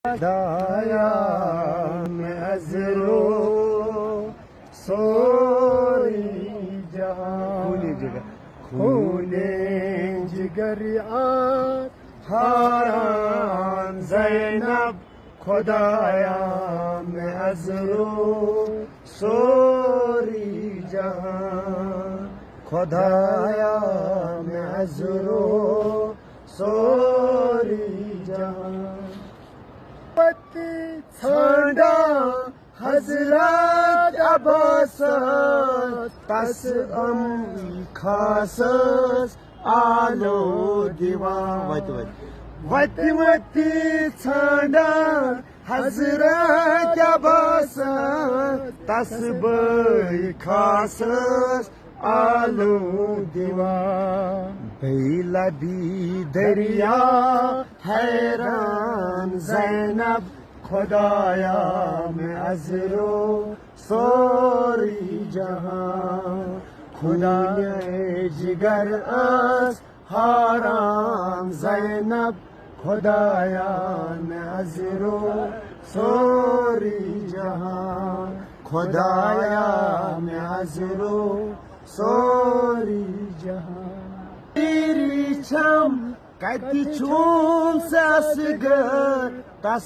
خدایا میں ازرو سوری جہاں خونے جگر حاران زینب خدایا میں ازرو سوری جہاں خدایا میں ازرو سوری جہاں ژھانڈا حضرت عباس تس خاصس آلو دیوان وتی ژھانڈا حضرت عباس تس بھائی خاصس آلو دیوان بیلا بھی دریا حیران زینب خدایا میں ازرو سوری جہاں خدا جگر اس حاران زینب خدایا میں ازرو سوری جہاں خدایا میں ازرو سوری جہاں تیری چھم کتی چھوم ساس گر